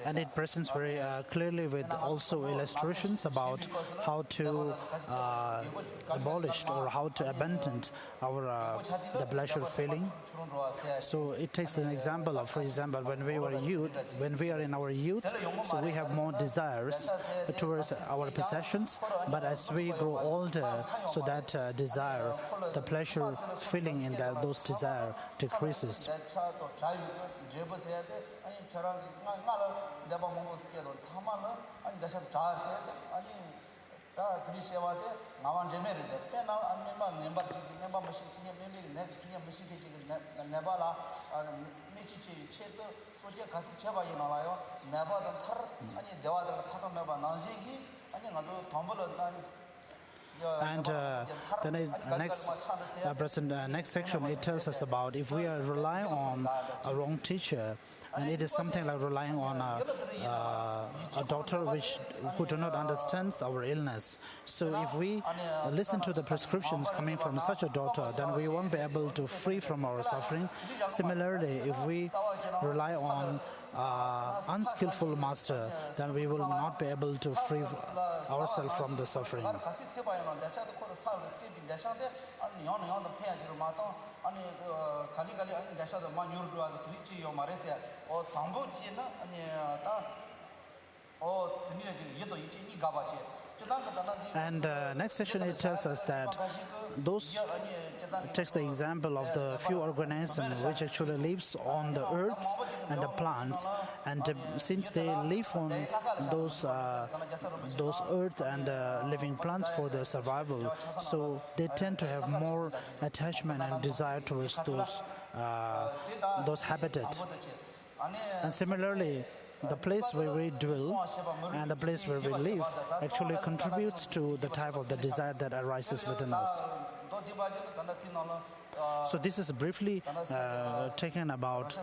And it presents very clearly with also illustrations about how to abolish or how to abandon our the pleasure feeling. So it takes an example of, for example, when we are in our youth, so we have more desires towards our possessions, but as we grow older, so that desire, the pleasure feeling in those desire decreases. And the next section, it tells us about if we are relying on a wrong teacher, and it is something like relying on a doctor who do not understand our illness. So if we listen to the prescriptions coming from such a doctor, then we won't be able to free from our suffering. Similarly, if we rely on unskillful master, then we will not be able to free ourselves from the suffering. And next section, it tells us that those takes the example of the few organisms which actually lives on the earth and the plants, and since they live on those earth and living plants for their survival, so they tend to have more attachment and desire towards those habitats. And similarly, the place where we dwell and the place where we live actually contributes to the type of the desire that arises within us. So this is briefly taken about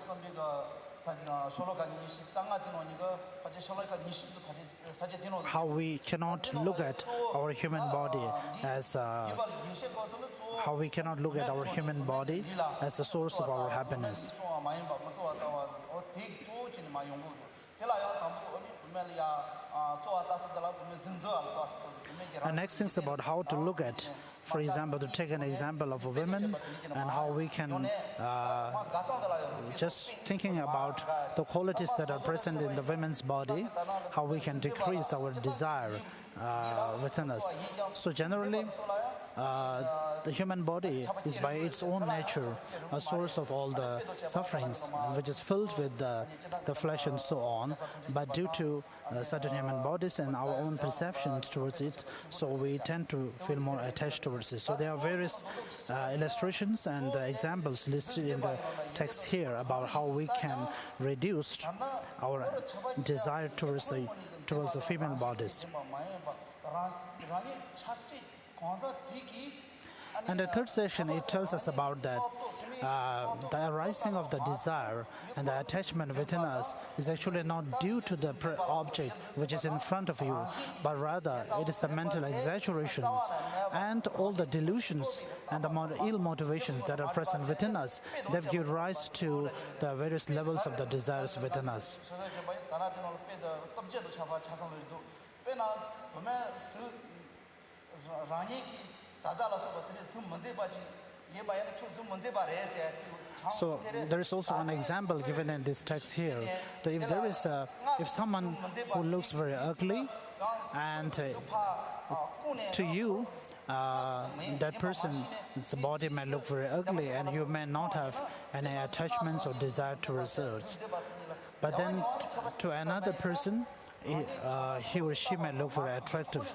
how we cannot look at our human body as the source of our happiness. And next thing is about how to look at, for example, to take an example of a woman, and how we can just thinking about the qualities that are present in the women's body, how we can decrease our desire within us. So generally, the human body is by its own nature a source of all the sufferings, which is filled with the flesh and so on. But due to certain human bodies and our own perceptions towards it, so we tend to feel more attached towards it. So there are various illustrations and examples listed in the text here about how we can reduce our desire towards the female bodies. And the third section, it tells us about that the arising of the desire and the attachment within us is actually not due to the object which is in front of you, but rather it is the mental exaggerations and all the delusions and the ill motivations that are present within us that give rise to the various levels of the desires within us. So there is also an example given in this text here. That if someone who looks very ugly, and to you, that person's body may look very ugly, and you may not have any attachments or desire towards it. But then to another person, he or she may look very attractive.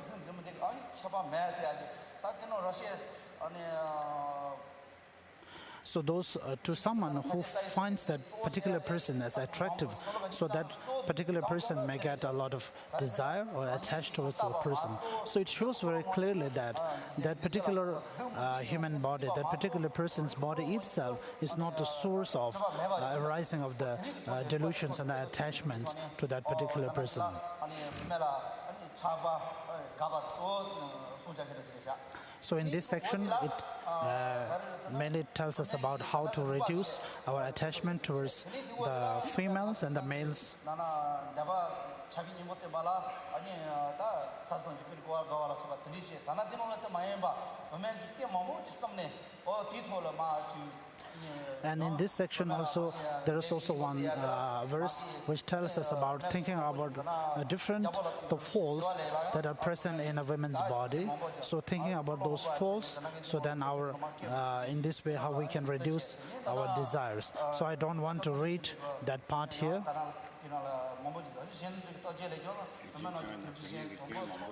So those to someone who finds that particular person as attractive, so that particular person may get a lot of desire or attached towards the person. So it shows very clearly that that particular human body, that particular person's body itself is not the source of arising of the delusions and the attachments to that particular person. So in this section, it mainly tells us about how to reduce our attachment towards the females and the males. And in this section also, there is also one verse which tells us about thinking about the faults that are present in a woman's body. So thinking about those faults, so then in this way how we can reduce our desires. So I don't want to read that part here.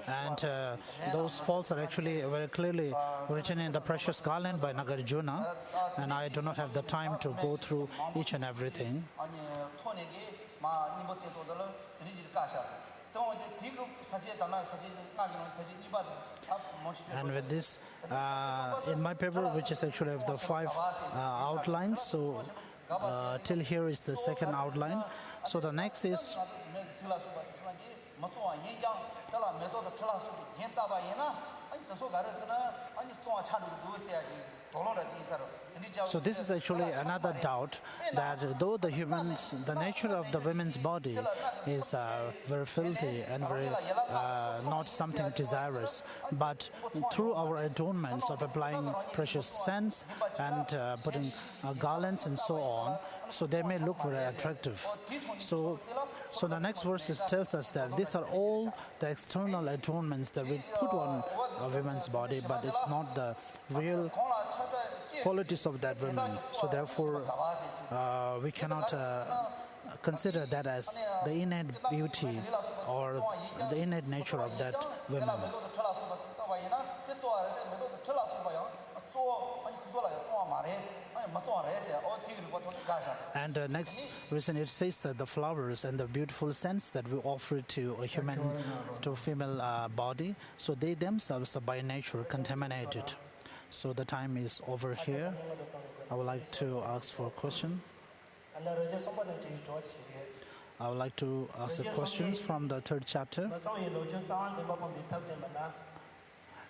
And those faults are actually very clearly written in the Precious Garland by Nagarjuna, and I do not have the time to go through each and everything. And with this, in my paper, which is actually of the 5 outlines, so till here is the second outline. So the next is so this is actually another doubt, that though the nature of the women's body is very filthy and very not something desirous, but through our adornments of applying precious scents and putting garlands and so on, so they may look very attractive. So the next verse tells us that these are all the external adornments that we put on a woman's body, but it's not the real qualities of that woman. So therefore, we cannot consider that as the innate beauty or the innate nature of that woman. And next reason, it says that the flowers and the beautiful scents that we offer to a female body, so they themselves are by nature contaminated. So the time is over here. I would like to ask for a question. I would like to ask the questions from the 3rd chapter.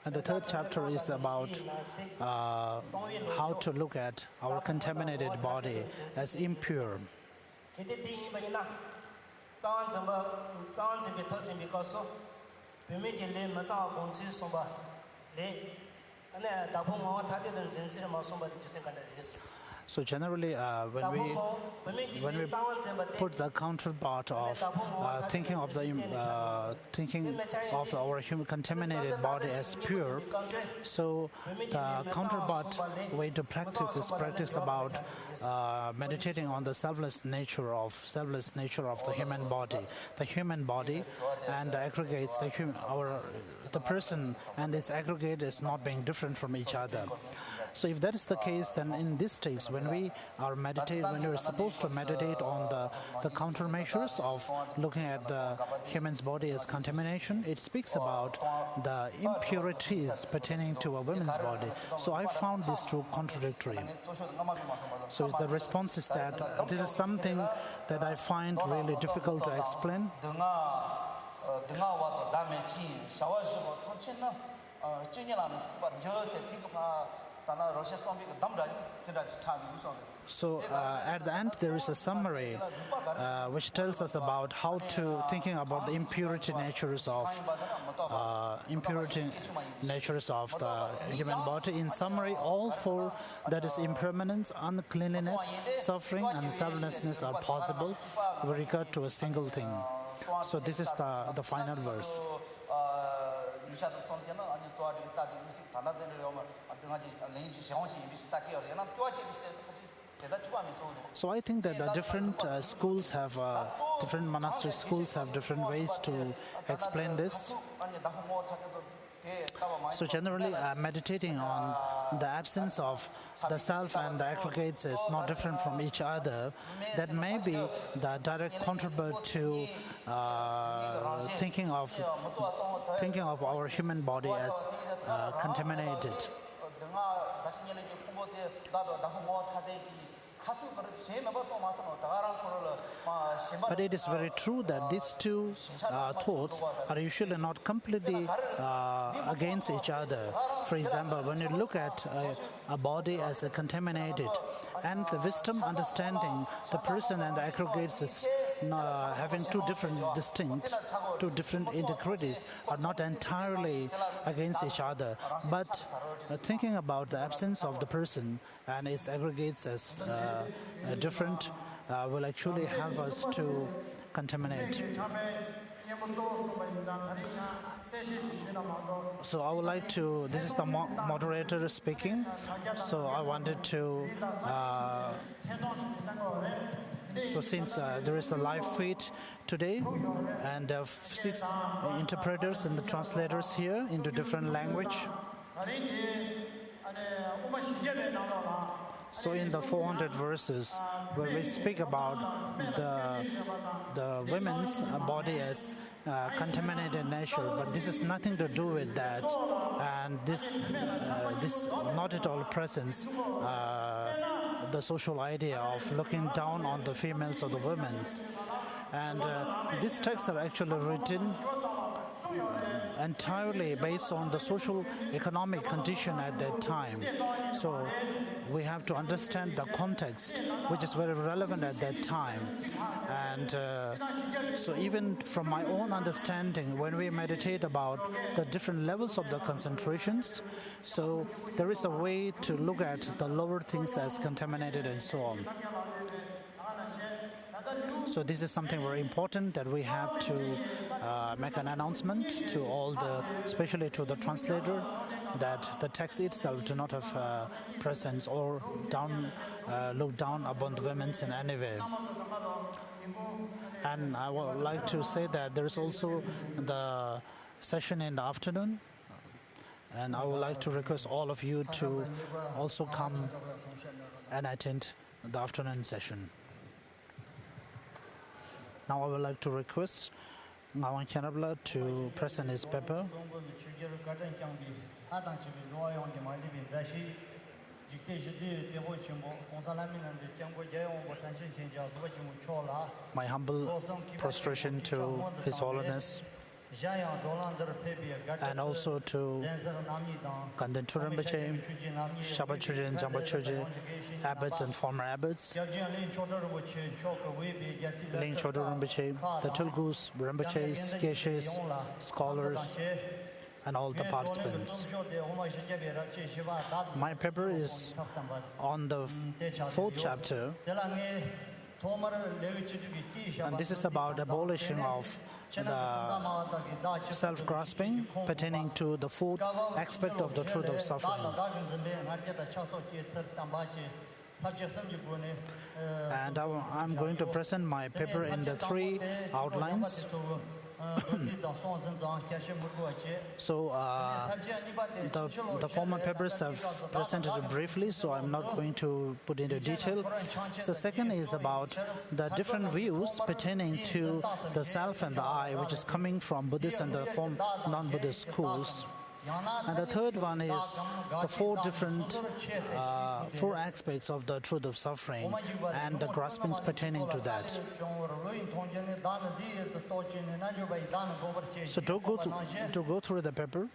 And the 3rd chapter is about how to look at our contaminated body as impure. So generally, when we put the counterpart of thinking of our human contaminated body as pure, so the counterpart way to practice is practice about meditating on the selfless nature of the human body, and the aggregates, the person and its aggregate is not being different from each other. So if that is the case, then in this stage, when we are supposed to meditate on the countermeasures of looking at the human's body as contamination, it speaks about the impurities pertaining to a woman's body. So I found these two contradictory. So the response is that this is something that I find really difficult to explain. So at the end there is a summary which tells us about how to thinking about the impurity natures of the human body. In summary, all 4, that is impermanence, uncleanliness, suffering, and selflessness are possible with regard to a single thing. So this is the final verse. So I think that the different different monastery schools have different ways to explain this. So generally, meditating on the absence of the self and the aggregates is not different from each other. That may be the direct counterpart to thinking of our human body as contaminated. But it is very true that these two thoughts are usually not completely against each other. For example, when you look at a body as a contaminated, and the wisdom understanding the person and the aggregates is having two different integrities are not entirely against each other, but thinking about the absence of the person and its aggregates as different will actually help us to contaminate. So I would like to, this is the moderator speaking, so I wanted to, so since there is a live feed today and 6 interpreters and the translators here into different language. So in the 400 verses where we speak about the women's body as contaminated nature, but this has nothing to do with that, and this not at all presents the social idea of looking down on the females or the women's. And these texts are actually written entirely based on the social economic condition at that time. So we have to understand the context, which is very relevant at that time. And so even from my own understanding, when we meditate about the different levels of the concentrations, so there is a way to look at the lower things as contaminated and so on. So this is something very important that we have to make an announcement to all the, especially to the translator, that the text itself do not have presence or look down upon the women in any way. And I would like to say that there is also the session in the afternoon, and I would like to request all of you to also come and attend the afternoon session. Now I would like to request Ngawang Kyanabla to present his paper. My humble prostration to His Holiness, and also to Kandan Rinpoche, Shabbat Chögyam, Jambat Chögyam, abbots and former abbots, Ling Chodro Rinpoche, the Tulgus, Rinpoches, Geshes, scholars, and all the participants. My paper is on the 4th chapter, and this is about abolishing of the self-grasping pertaining to the 4th aspect of the truth of suffering. And I'm going to present my paper in the 3 outlines. So the former papers have presented it briefly, so I'm not going to put into detail. The second is about the different views pertaining to the self and the I, which is coming from Buddhist and the non-Buddhist schools. And the third one is the 4 different 4 aspects of the truth of suffering and the graspings pertaining to that. So to go through the paper,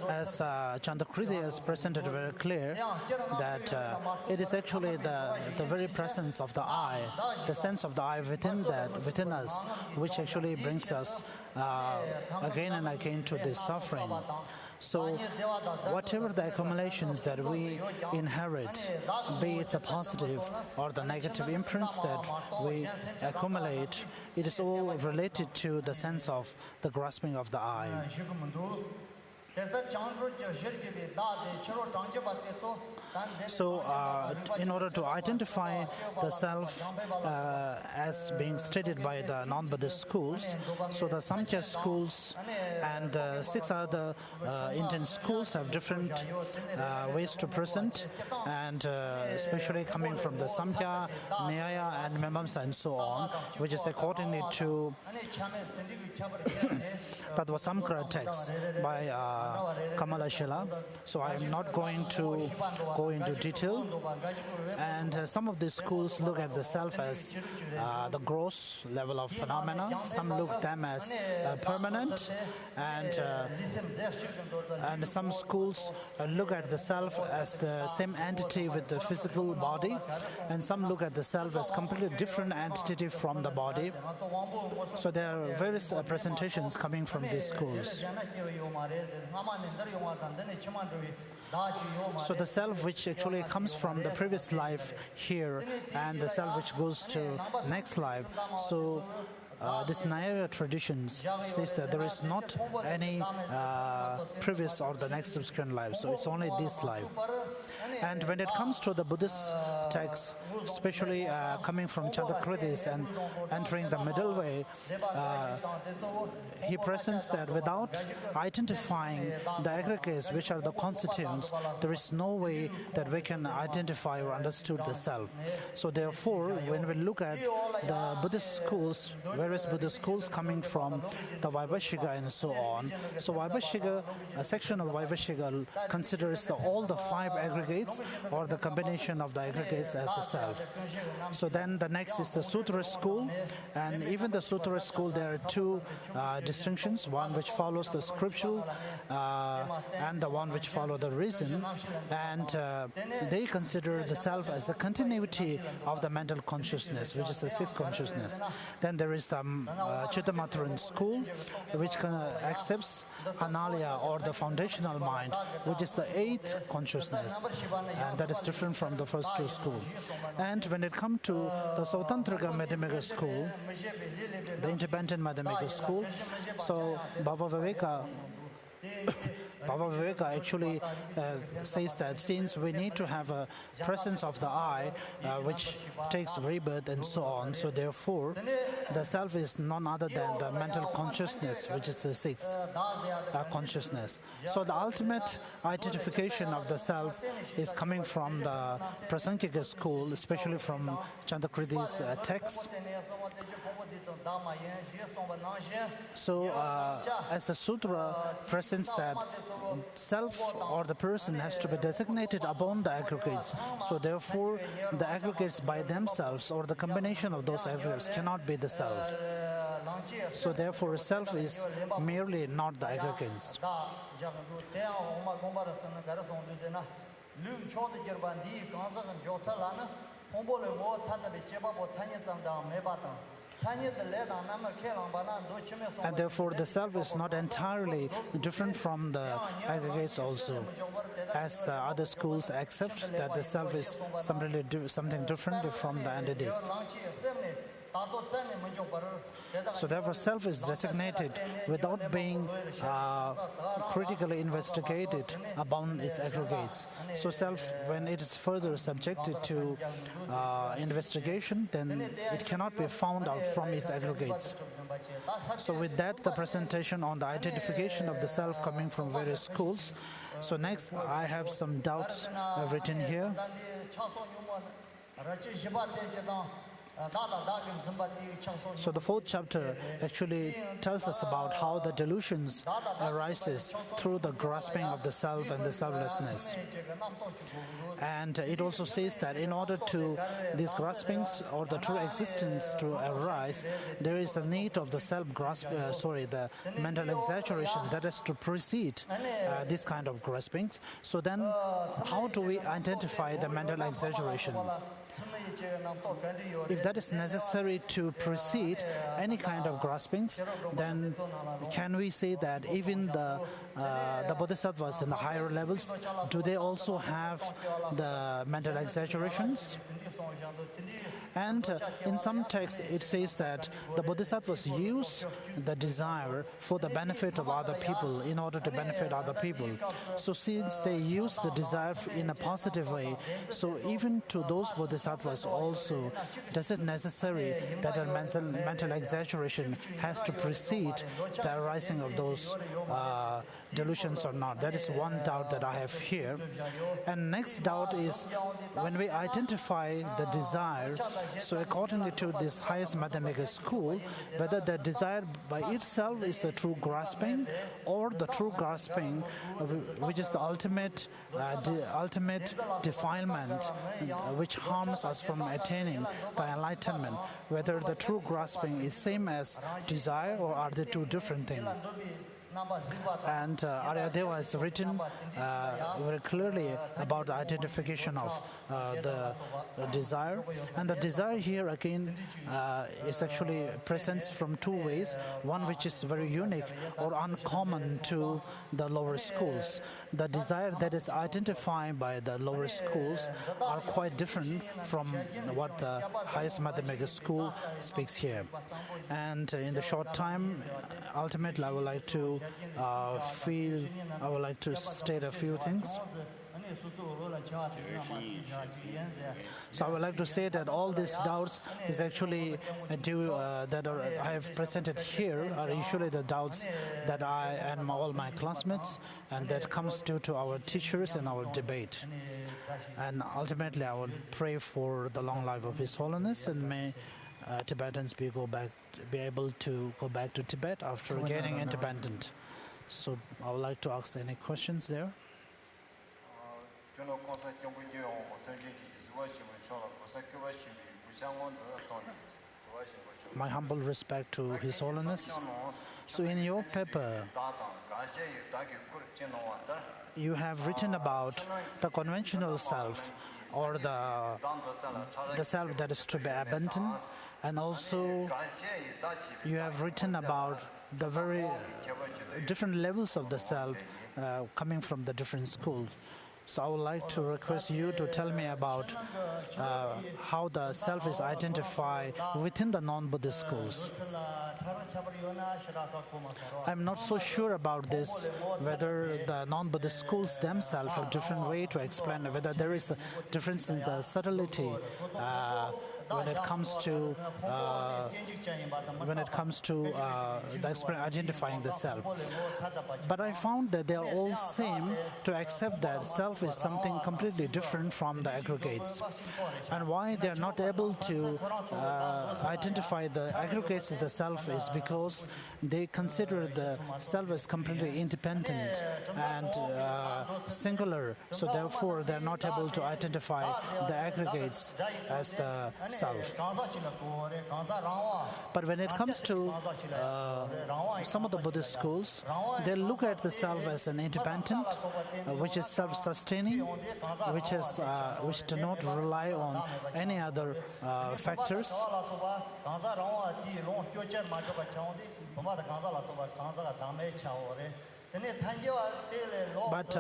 as Chandakriti has presented very clear, that it is actually the very presence of the I, the sense of the I within us, which actually brings us again and again to this suffering. So whatever the accumulations that we inherit, be it the positive or the negative imprints that we accumulate, it is all related to the sense of the grasping of the I. So in order to identify the self as being stated by the non-Buddhist schools, so the Samkhya schools and 6 other Indian schools have different ways to present, and especially coming from the Samkhya, Nyaya and Mimamsa and so on, which is accordingly to Tattva Samkara text by Kamalashila, so I am not going to go into detail. And some of these schools look at the self as the gross level of phenomena. Some look them as permanent, and some schools look at the self as the same entity with the physical body, and some look at the self as completely different entity from the body. So there are various presentations coming from these schools. So the self which actually comes from the previous life here, and the self which goes to next life. So this Nyaya traditions says that there is not any previous or the next subsequent life, so it's only this life. And when it comes to the Buddhist texts, especially coming from Chandrakritis and entering the middle way, he presents that without identifying the aggregates which are the constituents, there is no way that we can identify or understand the self. So therefore, when we look at the Buddhist schools, various Buddhist schools coming from the Vaibhashika and so on, so Vaibhashika, a section of Vaibhashika considers all the 5 aggregates or the combination of the aggregates as the self. So then the next is the Sutra school, and even the Sutra school there are 2 distinctions, one which follows the scriptural and the one which follows the reason, and they consider the self as the continuity of the mental consciousness, which is the 6th consciousness. Then there is the Chittamatharan school, which accepts Analya or the foundational mind, which is the 8th consciousness, and that is different from the first 2 schools. And when it comes to the Sautantrika Madhyamika school, the independent Madhyamika school, so Bhava Viveka actually says that since we need to have a presence of the I, which takes rebirth and so on, so therefore the self is none other than the mental consciousness, which is the 6th consciousness. So the ultimate identification of the self is coming from the Prasankika school, especially from Chandrakriti's text. So as the sutra presents that self or the person has to be designated upon the aggregates. So therefore, the aggregates by themselves or the combination of those aggregates cannot be the self. So therefore, self is merely not the aggregates. And therefore, the self is not entirely different from the aggregates also, as the other schools accept that the self is something different from the entities. So therefore, self is designated without being critically investigated upon its aggregates. So self, when it is further subjected to investigation, then it cannot be found out from its aggregates. So with that, the presentation on the identification of the self coming from various schools. So next, I have some doubts written here. So the 4th chapter actually tells us about how the delusions arises through the grasping of the self and the selflessness. And it also says that in order to these graspings or the true existence to arise, there is a need of the the mental exaggeration that has to precede this kind of graspings. So then, how do we identify the mental exaggeration? If that is necessary to precede any kind of graspings, then can we say that even the bodhisattvas in the higher levels, do they also have the mental exaggerations? And in some texts, it says that the bodhisattvas use the desire for the benefit of other people in order to benefit other people. So since they use the desire in a positive way, so even to those bodhisattvas also, does it necessary that a mental exaggeration has to precede the arising of those delusions or not. That is one doubt that I have here. And next doubt is when we identify the desire, so according to this highest mathematical school, whether the desire by itself is the true grasping or the true grasping, which is the ultimate defilement, which harms us from attaining the enlightenment, whether the true grasping is same as desire or are they two different things. And Aryadeva has written very clearly about the identification of the desire. And the desire here again is actually presents from two ways. One which is very unique or uncommon to the lower schools. The desire that is identified by the lower schools are quite different from what the highest mathematical school speaks here. And in the short time, ultimately I would like to state a few things. So I would like to say that all these doubts is actually I have presented here are usually the doubts that I and all my classmates, and that comes due to our teachers and our debate. And ultimately I will pray for the long life of His Holiness, and may Tibetans be able to go back to Tibet after gaining independence. So I would like to ask any questions there. My humble respect to His Holiness. So in your paper, you have written about the conventional self, or the self that is to be abandoned, and also you have written about the very different levels of the self coming from the different schools. So I would like to request you to tell me about how the self is identified within the non-Buddhist schools. I'm not so sure about this, whether the non-Buddhist schools themselves have different way to explain, whether there is a difference in the subtlety when it comes to identifying the self. But I found that they are all same to accept that self is something completely different from the aggregates. And why they are not able to identify the aggregates of the self is because they consider the self as completely independent and singular. So therefore they are not able to identify the aggregates as the self. But when it comes to some of the Buddhist schools, they look at the self as an independent, which is self-sustaining, which do not rely on any other factors. But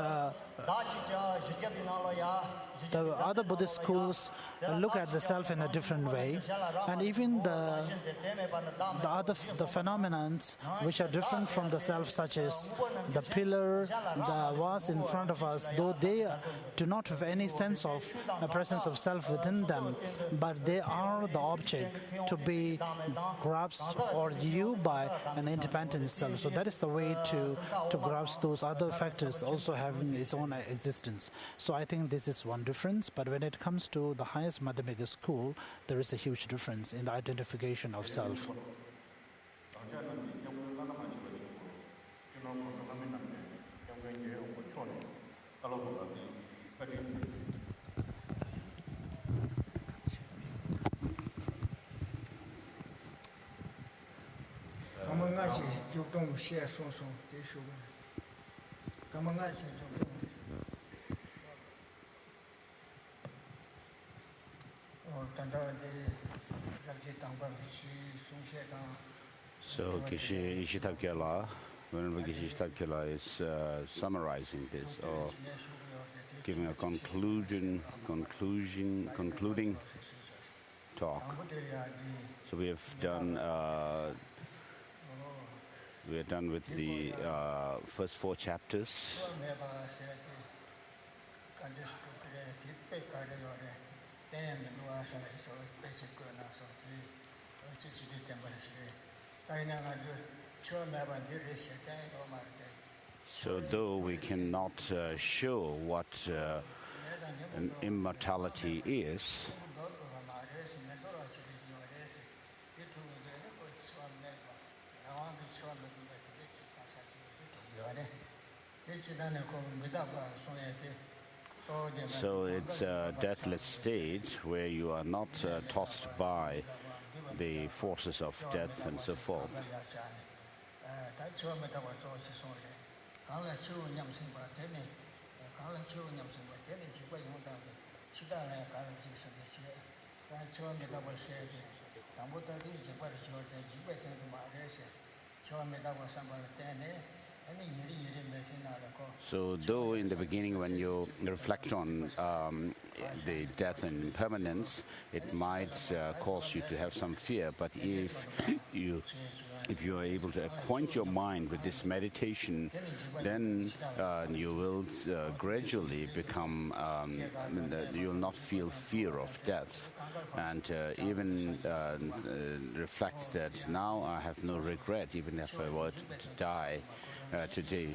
the other Buddhist schools look at the self in a different way, and even the phenomena which are different from the self, such as the pillar, the vase in front of us, though they do not have any sense of a presence of self within them, but they are the object to be grasped or viewed by an independent self. So that is the way to grasp those other factors also having its own existence. So I think this is one difference, but when it comes to the highest mathematical school, there is a huge difference in the identification of self. So Geshe Ishitabkyala, Venerable Geshe Ishitabkyala is summarizing this or giving a concluding talk. So we have done. We are done with the first 4 chapters. So though we cannot show what immortality is, so it's a deathless state where you are not tossed by the forces of death and so forth. So though in the beginning when you reflect on the death and impermanence, it might cause you to have some fear, but if you are able to acquaint your mind with this meditation, then you will gradually become, you will not feel fear of death, and even reflect that now I have no regret, even if I were to die today.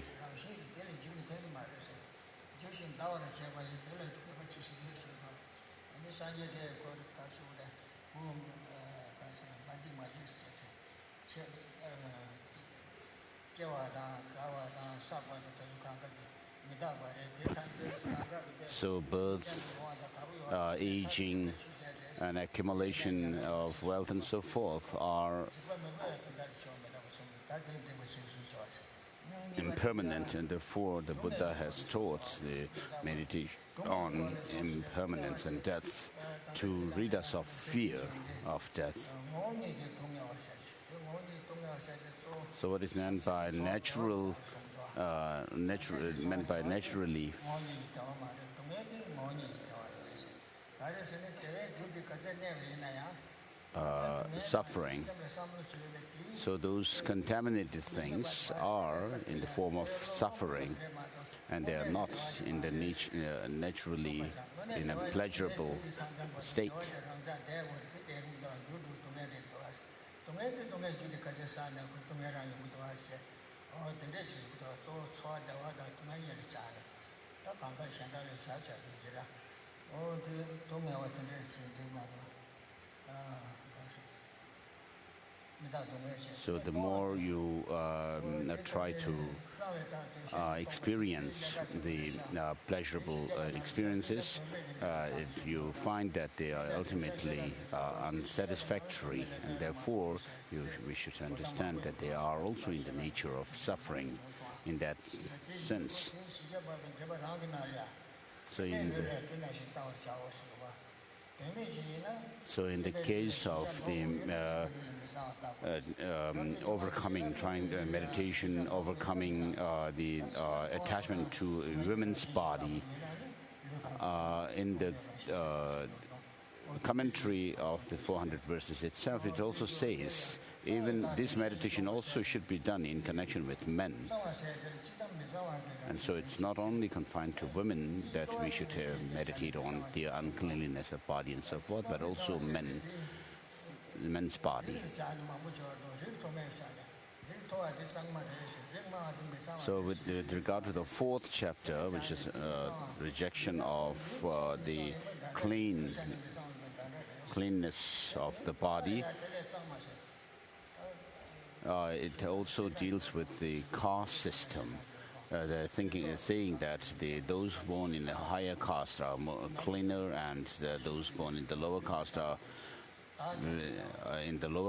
So birth, aging, and accumulation of wealth and so forth are impermanent, and therefore the Buddha has taught the meditation on impermanence and death to rid us of fear of death. So what is meant by naturally suffering. So those contaminated things are in the form of suffering, and they are not in the naturally in a pleasurable state. So the more you try to experience the pleasurable experiences, if you find that they are ultimately unsatisfactory, and therefore we should understand that they are also in the nature of suffering in that sense. So in the case of the overcoming, meditation, overcoming the attachment to a woman's body, in the commentary of the 400 verses itself, it also says even this meditation also should be done in connection with men. And so it's not only confined to women that we should meditate on the uncleanliness of body and so forth, but also men's body. So with regard to the fourth chapter, which is rejection of the cleanness of the body, it also deals with the caste system. They're saying that those born in the higher caste are more cleaner, and those born in the lower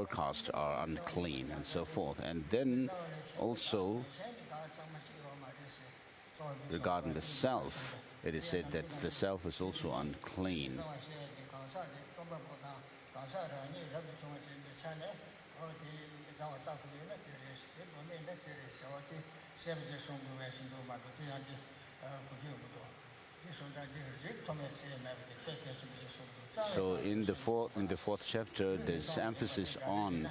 caste are unclean, and so forth. And then also regarding the self, it is said that the self is also unclean. So in the fourth chapter, there's emphasis on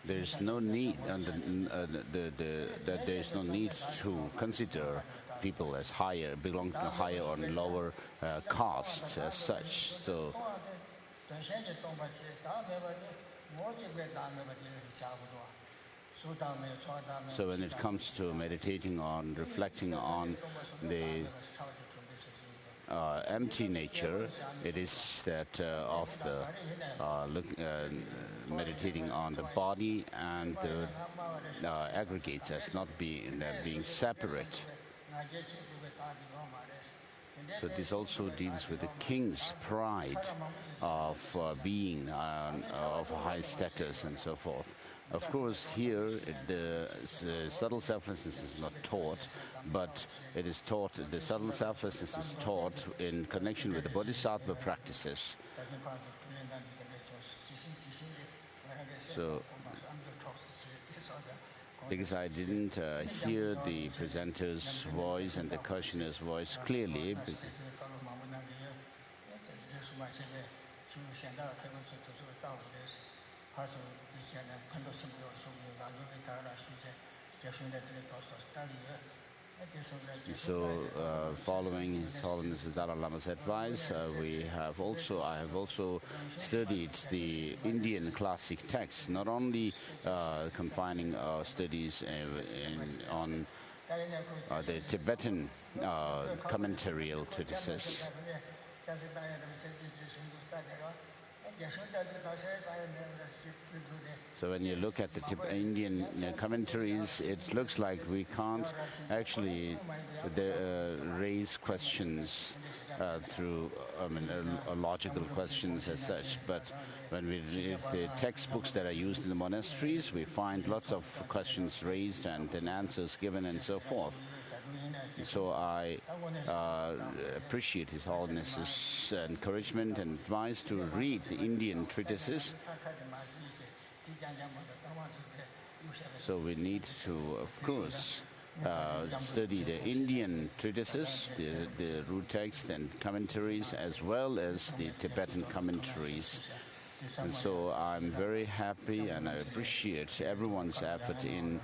there's no need, that there's no need to consider people as higher, belong to higher or lower castes as such. So So when it comes to meditating on, reflecting on the empty nature, it is that of the meditating on the body and the aggregates as not being separate. So this also deals with the king's pride of being of high status and so forth. Of course, here the subtle selflessness is not taught, but it is taught. The subtle selflessness is taught in connection with the bodhisattva practices. So, because I didn't hear the presenter's voice and the questioner's voice clearly. So, following His Holiness the Dalai Lama's advice, I have also studied the Indian classic texts, not only confining our studies on the Tibetan commentarial treatises. So when you look at the Indian commentaries, it looks like we can't actually raise questions through logical questions as such. But when we read the textbooks that are used in the monasteries, we find lots of questions raised and then answers given and so forth. So I appreciate His Holiness's encouragement and advice to read the Indian treatises. So we need to, of course, study the Indian treatises, the root text and commentaries, as well as the Tibetan commentaries. And so I'm very happy and I appreciate everyone's effort in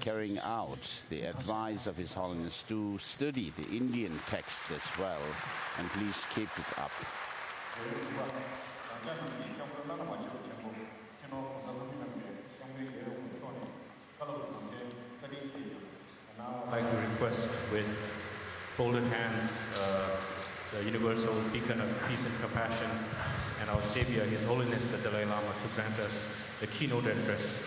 carrying out the advice of His Holiness to study the Indian texts as well. And please keep it up. I'd like to request with folded hands the universal beacon of peace and compassion and our Savior, His Holiness the Dalai Lama, to grant us the keynote address.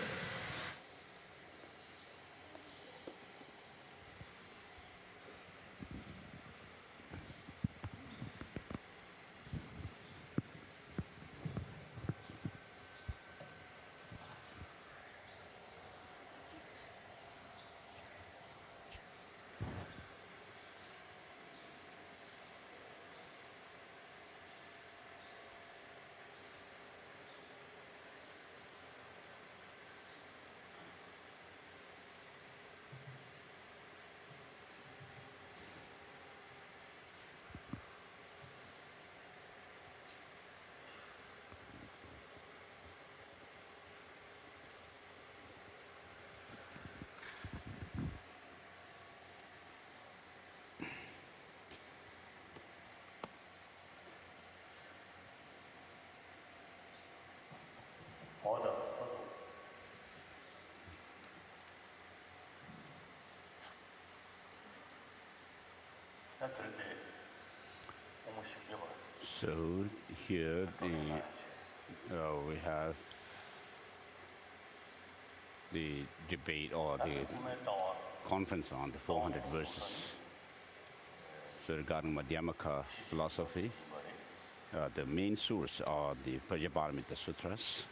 So here we have the debate or the conference on the 400 verses. So regarding Madhyamaka philosophy, the main source are the Prajaparamita Sutras.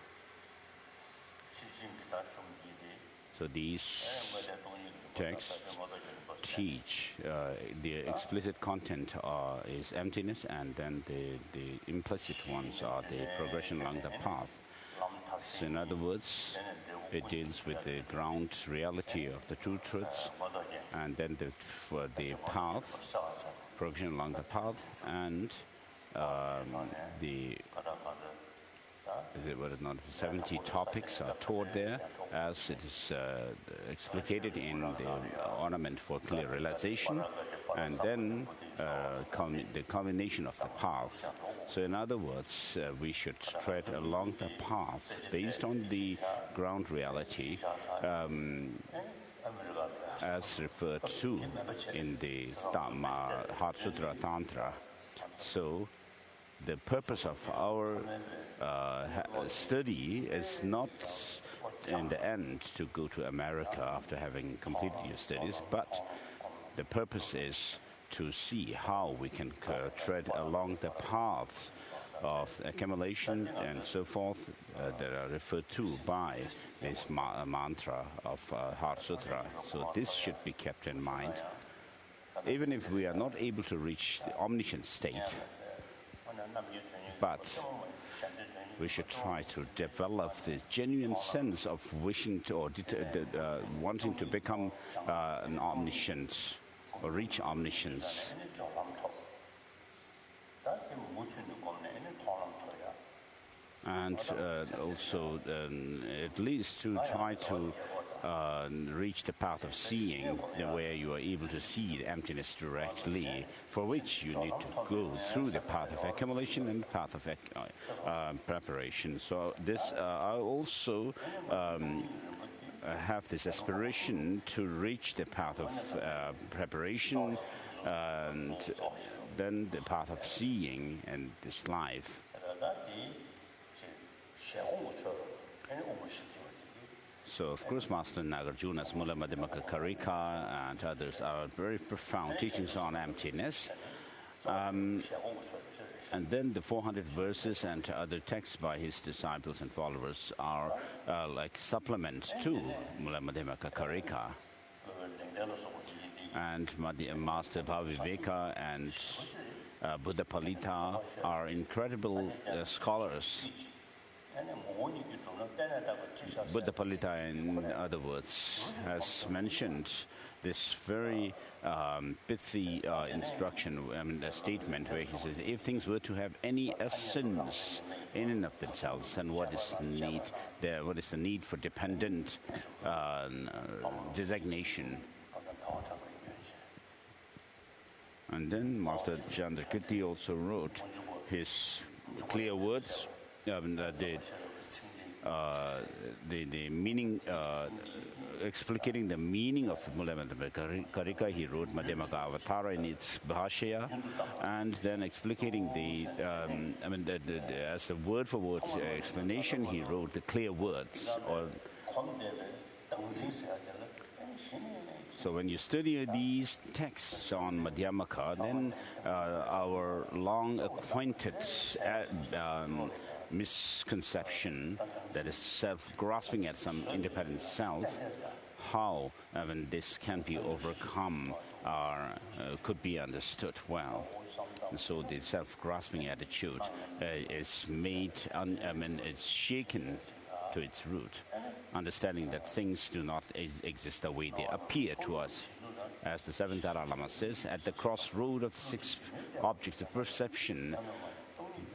So these texts teach the explicit content is emptiness, and then the implicit ones are the progression along the path. So in other words, it deals with the ground reality of the two truths, and then for the path, progression along the path, and the 70 topics are taught there, as it is explicated in the ornament for clear realization. and then the combination of the path. So in other words, we should tread along the path based on the ground reality as referred to in the Heart Sutra Tantra. So the purpose of our study is not in the end to go to America after having completed your studies, but the purpose is to see how we can tread along the paths of accumulation and so forth that are referred to by this mantra of Heart Sutra. So this should be kept in mind. Even if we are not able to reach the omniscient state, but we should try to develop the genuine sense of wishing to or wanting to become an omniscient or reach omniscience. And also at least to try to reach the path of seeing, where you are able to see the emptiness directly, for which you need to go through the path of accumulation and path of preparation. So this I also have this aspiration to reach the path of preparation and then the path of seeing in this life. So, of course, Master Nagarjuna's Mula Madhyamaka Karika and others are very profound teachings on emptiness. And then the 400 verses and other texts by his disciples and followers are like supplements to Mula Madhyamaka Karika. And Master Bhaviveka and Buddha Palita are incredible scholars. Buddha Palita, in other words, has mentioned this very pithy instruction, a statement where he says, if things were to have any essence in and of themselves, then what is the need for dependent designation? And then Master Chandrakirti also wrote his clear words, the meaning, explicating the meaning of Mula Madhyamaka Karika. He wrote Madhyamaka Avatara in its Bhashya, and then explicating as a word-for-word explanation, he wrote the clear words. So when you study these texts on Madhyamaka, then our long-acquainted misconception, that is self-grasping at some independent self, how this can be overcome could be understood well. And so the self-grasping attitude is made, it's shaken to its root, understanding that things do not exist the way they appear to us. As the seventh Dalai Lama says, at the crossroad of the six objects of perception,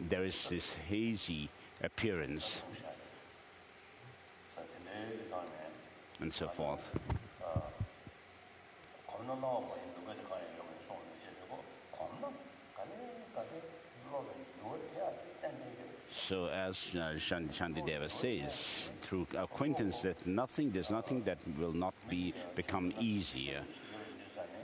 there is this hazy appearance, and so forth. So as Shantideva says, through acquaintance, that there's nothing that will not become easier.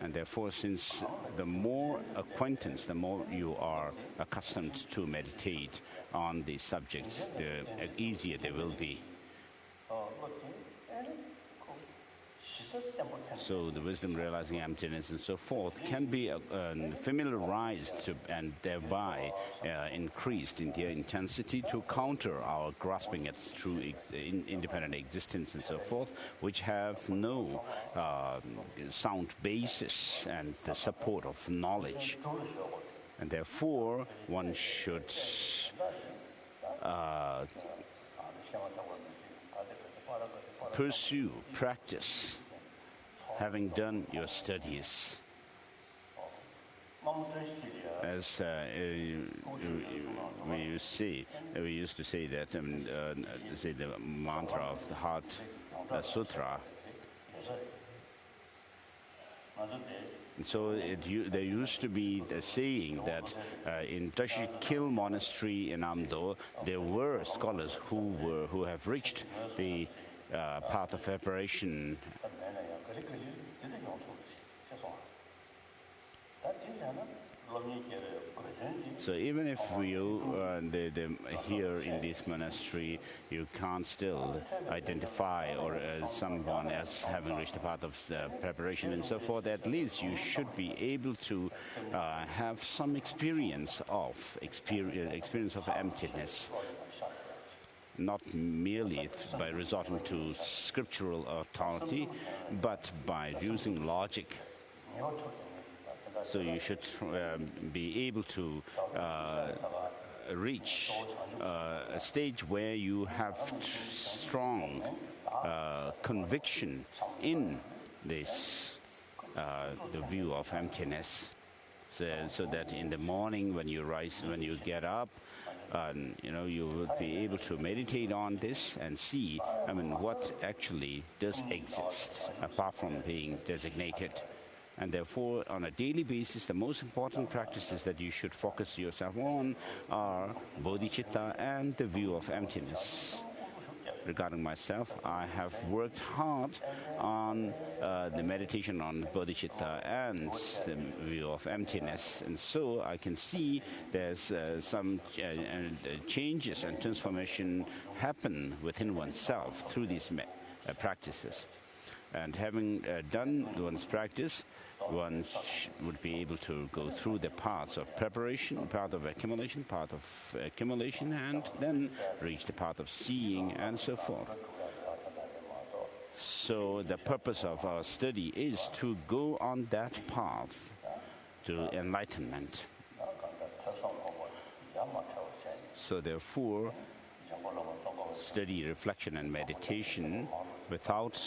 And therefore, since the more acquaintance, the more you are accustomed to meditate on the subjects, the easier they will be. So the wisdom realizing emptiness and so forth can be familiarized to, and thereby increased in their intensity to counter our grasping at true independent existence and so forth, which have no sound basis and the support of knowledge. And therefore, one should pursue, practice, having done your studies. As we used to say that, say the mantra of the Heart Sutra, So there used to be a saying that in Tashikil Monastery in Amdo, there were scholars who have reached the path of preparation. So even if here in this monastery you can't still identify or someone as having reached the path of preparation and so forth, at least you should be able to have some experience of emptiness, not merely by resorting to scriptural authority, but by using logic. So you should be able to reach a stage where you have strong conviction in this the view of emptiness, so that in the morning when you rise, when you get up, you will be able to meditate on this and see, what actually does exist apart from being designated. And therefore, on a daily basis, the most important practices that you should focus yourself on are bodhicitta and the view of emptiness. Regarding myself, I have worked hard on the meditation on bodhicitta and the view of emptiness. And so I can see there's some changes and transformation happen within oneself through these practices. And having done one's practice, one would be able to go through the paths of preparation, path of accumulation, and then reach the path of seeing and so forth. So the purpose of our study is to go on that path to enlightenment. So therefore, study, reflection and meditation without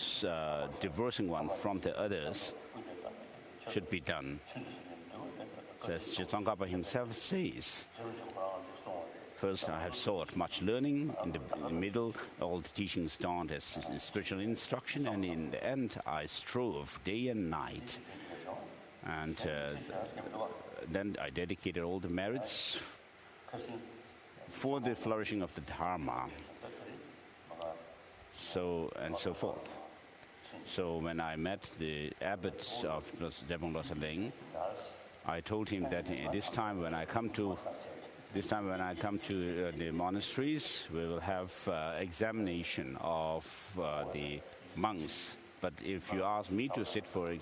divorcing one from the others should be done. As Tsongkhapa himself says, first I have sought much learning, in the middle all the teachings dawned as spiritual instruction, and in the end I strove day and night. And then I dedicated all the merits for the flourishing of the Dharma, and so forth. So when I met the abbot of Drepung Loseling, I told him that this time when I come to the monasteries, we will have examination of the monks. But if you ask me to sit for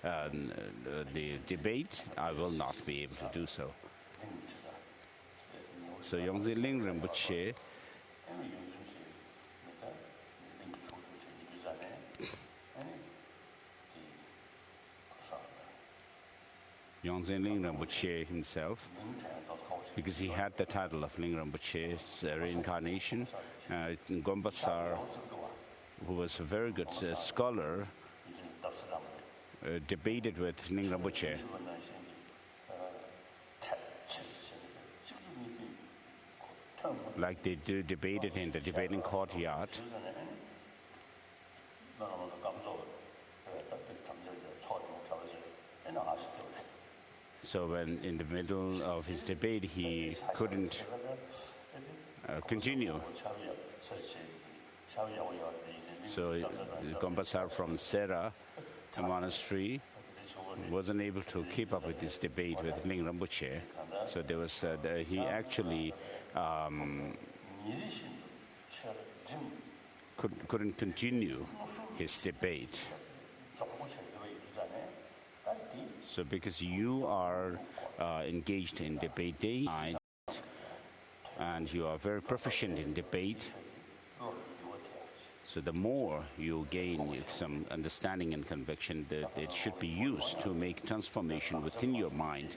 the debate, I will not be able to do so. So Loseling Rinpoche Loseling Rinpoche himself, because he had the title of Ling Rinpoche's reincarnation, Gombasar, who was a very good scholar, debated with Ling Rinpoche. Like they debated in the debating courtyard. So when in the middle of his debate he couldn't continue. So Gombasar from Sera Monastery wasn't able to keep up with this debate with Ling Rinpoche. So there was he actually couldn't continue his debate. So because you are engaged in debate day and night, and you are very proficient in debate, so the more you gain some understanding and conviction, that it should be used to make transformation within your mind.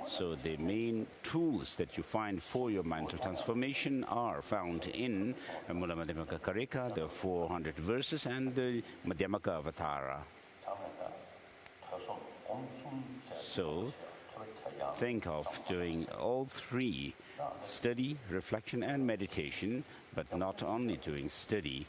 So the main tools that you find for your mental transformation are found in Mula Madhyamaka Karika, the 400 verses, and the Madhyamaka Avatara. So think of doing all three: study, reflection, and meditation, but not only doing study.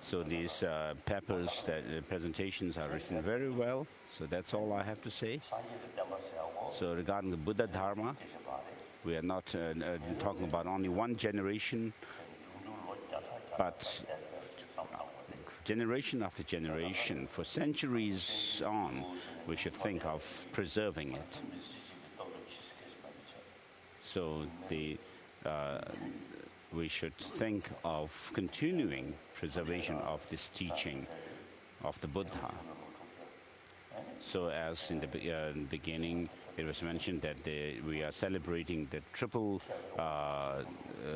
So these papers, presentations are written very well. So that's all I have to say. So regarding the Buddha Dharma, we are not talking about only one generation, but generation after generation, for centuries on, we should think of preserving it. So we should think of continuing preservation of this teaching of the Buddha. So as in the beginning, it was mentioned that we are celebrating the triple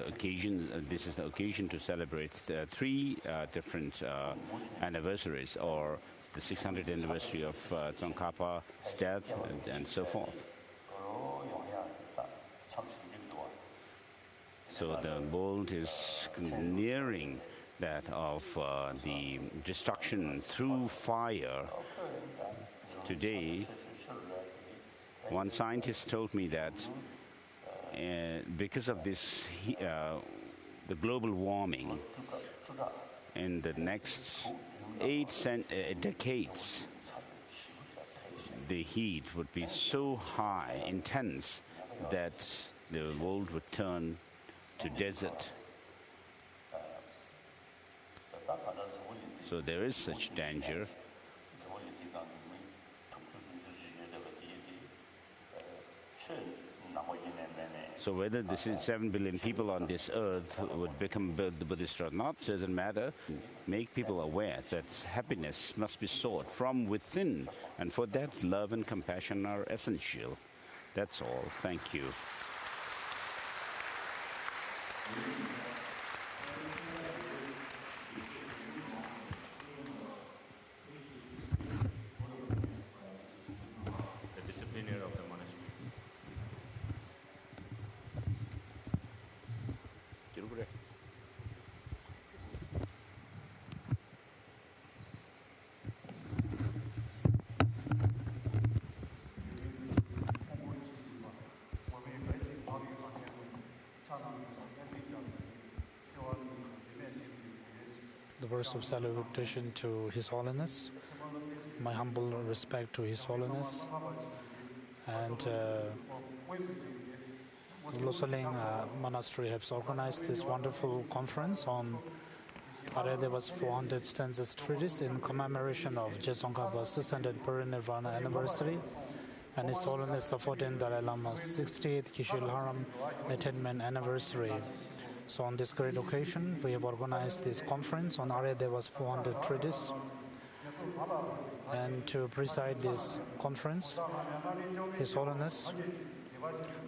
occasion. This is the occasion to celebrate three different anniversaries, or the 600th anniversary of Tsongkhapa's death, and so forth. So the world is nearing that of the destruction through fire. Today, one scientist told me that because of this, the global warming, in the next 8 decades, the heat would be so high, intense, that the world would turn to desert. So there is such danger. So whether this is 7 billion people on this earth would become Buddhist or not doesn't matter. Make people aware that happiness must be sought from within, and for that, love and compassion are essential. That's all. Thank you. The discipliner of the monastery. The verse of salutation to His Holiness, my humble respect to His Holiness, and Loseling Monastery has organized this wonderful conference on Aryadeva's 400 Stanzas treatise in commemoration of Tsongkhapa's 600th Parinirvana anniversary and His Holiness the 14th Dalai Lama's 60th Kishil Haram attainment anniversary. So on this great occasion, we have organized this conference on Aryadeva's 400 treatise. And to preside this conference, His Holiness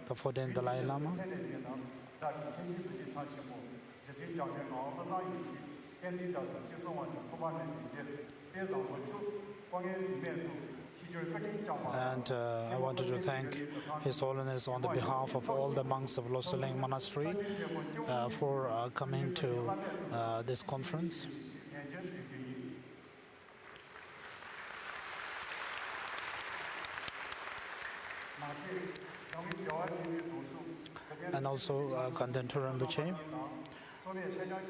the 14th Dalai Lama, and I wanted to thank His Holiness on the behalf of all the monks of Loseling Monastery for coming to this conference. And also Kandenturam Buche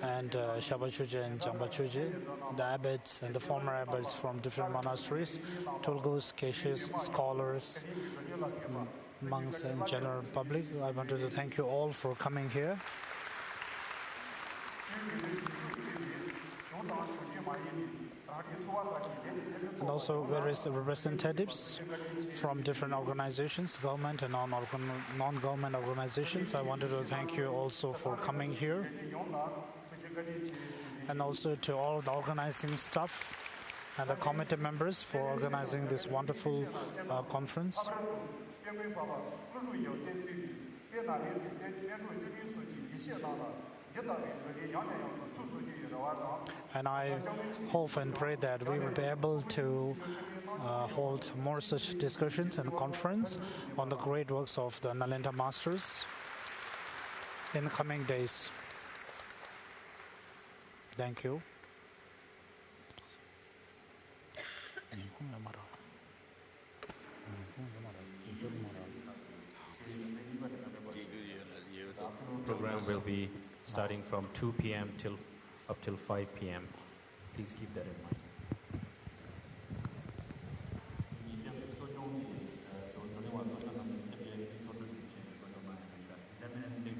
and Shabachuja and Jambachuja, the abbots and the former abbots from different monasteries, Tulgus, Keshes, scholars, monks and general public. I wanted to thank you all for coming here. And also various representatives from different organizations, government and non-government organizations. I wanted to thank you also for coming here. And also to all the organizing staff and the committee members for organizing this wonderful conference. And I hope and pray that we will be able to hold more such discussions and conference on the great works of the Nalinta Masters in the coming days. Thank you. Program will be starting from 2 p.m. up till 5 p.m. Please keep that in mind.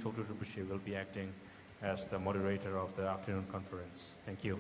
Chotu Rinpoche will be acting as the moderator of the afternoon conference. Thank you.